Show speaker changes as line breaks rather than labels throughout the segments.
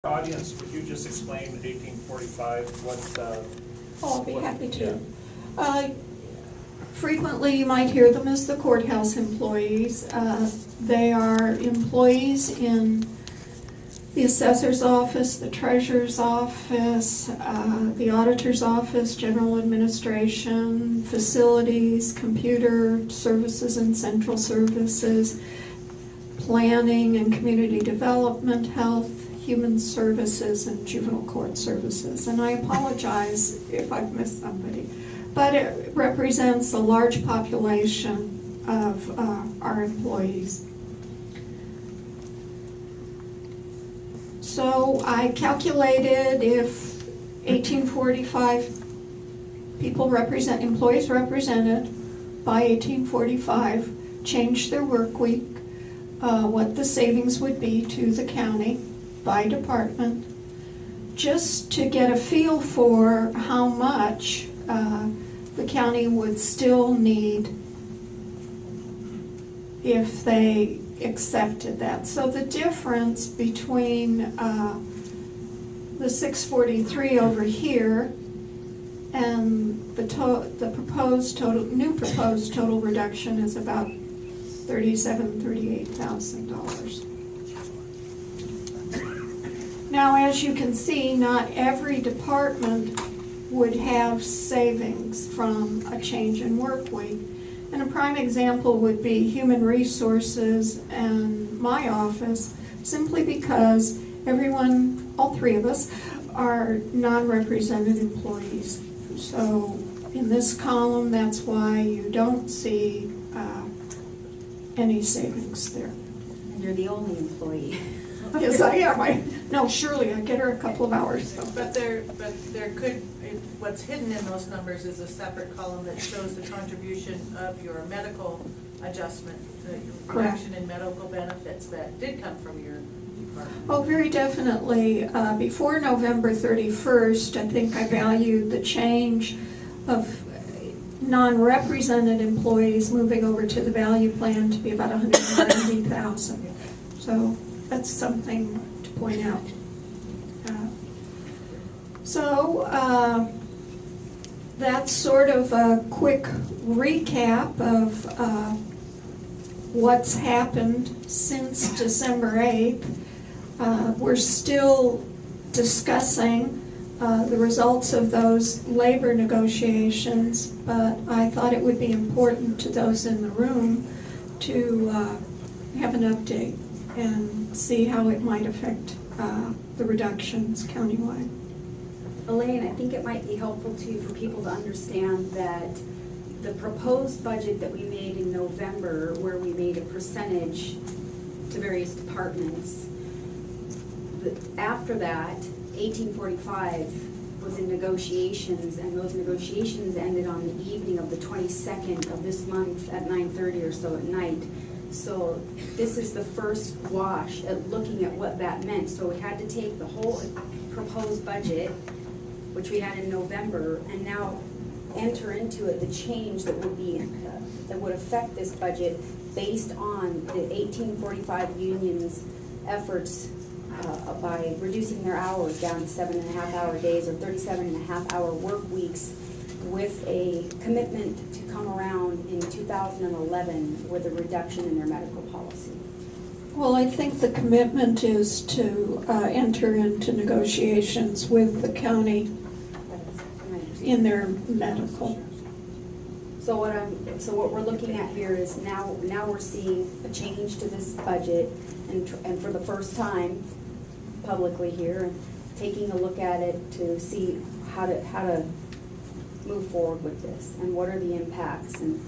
Audience, would you just explain 1845, what
Oh, I'll be happy to.
yeah.
Frequently, you might hear them as the courthouse employees. They are employees in the assessor's office, the treasurer's office, the auditor's office, general administration, facilities, computer services and central services, planning and community development, health, human services, and juvenile court services. And I apologize if I've missed somebody, but it represents a large population of our employees. So I calculated if 1845 employees represented by 1845 changed their work week, what the savings would be to the county by department, just to get a feel for how much the county would still need if they accepted that. So the difference between the 643 over here and the new proposed total reduction is about $38,000. Now, as you can see, not every department would have savings from a change in work week. And a prime example would be human resources and my office, simply because everyone, all three of us, are non-represented employees. So in this column, that's why you don't see any savings there.
And you're the only employee.
Yes, I am. No, Shirley, I get her a couple of hours. So.
But there could, what's hidden in those numbers is a separate column that shows the contribution of your medical adjustment, the reduction in medical benefits that did come from your department.
Oh, very definitely. Before November 31st, I think I valued the change of non-represented employees moving over to the value plan to be about $190,000. So that's something to point out. That's sort of a quick recap of what's happened since December 8th. We're still discussing the results of those labor negotiations, but I thought it would be important to those in the room to have an update and see how it might affect the reductions countywide.
Elaine, I think it might be helpful too for people to understand that the proposed budget that we made in November, where we made a percentage to various departments, after that, 1845 was in negotiations, and those negotiations ended on the evening of the 22nd of this month at 9:30 or so at night. So this is the first wash at looking at what that meant. So we had to take the whole proposed budget, which we had in November, and now enter into it the change that would be that would affect this budget based on the 1845 union's efforts by reducing their hours down to 7.5-hour days or 37.5-hour work weeks, with a commitment to come around in 2011 with a reduction in their medical policy.
Well, I think the commitment is to enter into negotiations with the county in their medical.
So what we're looking at here is now we're seeing a change to this budget, and for the first time publicly here, and taking a look at it to see how to move forward with this and what are the impacts. And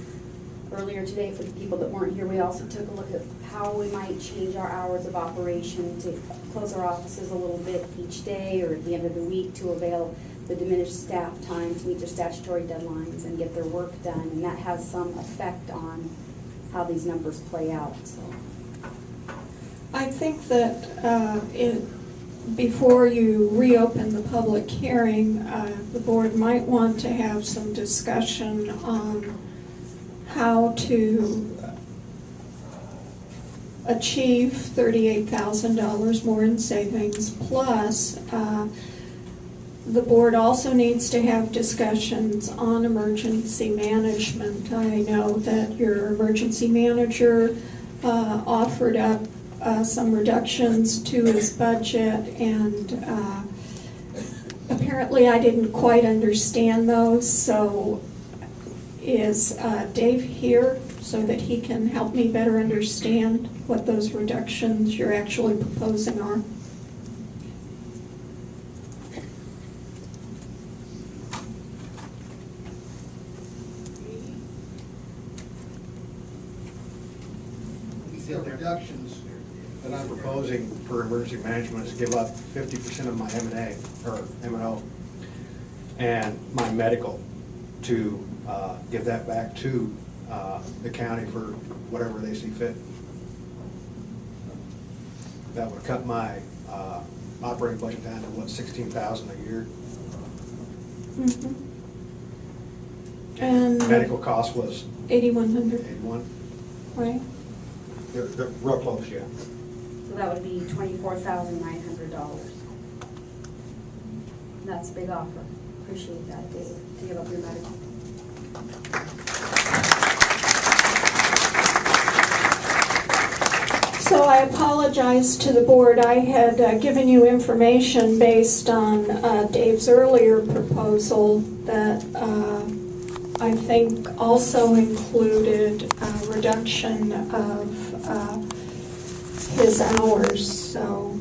earlier today, for the people that weren't here, we also took a look at how we might change our hours of operation to close our offices a little bit each day or at the end of the week to avail the diminished staff time to meet their statutory deadlines and get their work done, and that has some effect on how these numbers play out. So
I think that before you reopen the public hearing, the board might want to have some discussion on how to achieve $38,000 more in savings, plus the board also needs to have discussions on emergency management. I know that your emergency manager offered up some reductions to his budget, and apparently I didn't quite understand those, so is Dave here so that he can help me better understand what those reductions you're actually proposing are?
The reductions that I'm proposing for emergency management is give up 50% of my M&A, or M&O, and my medical, to give that back to the county for whatever they see fit. That would cut my operating budget down to, what, $16,000 a year?
Mm-hmm. And
Medical cost was
$8,100,
81.
right?
They're real close, yeah.
So that would be $24,900. That's a big offer. Appreciate that, Dave, to give up your medical.
So I apologize to the board. I had given you information based on Dave's earlier proposal that I think also included a reduction of his hours. So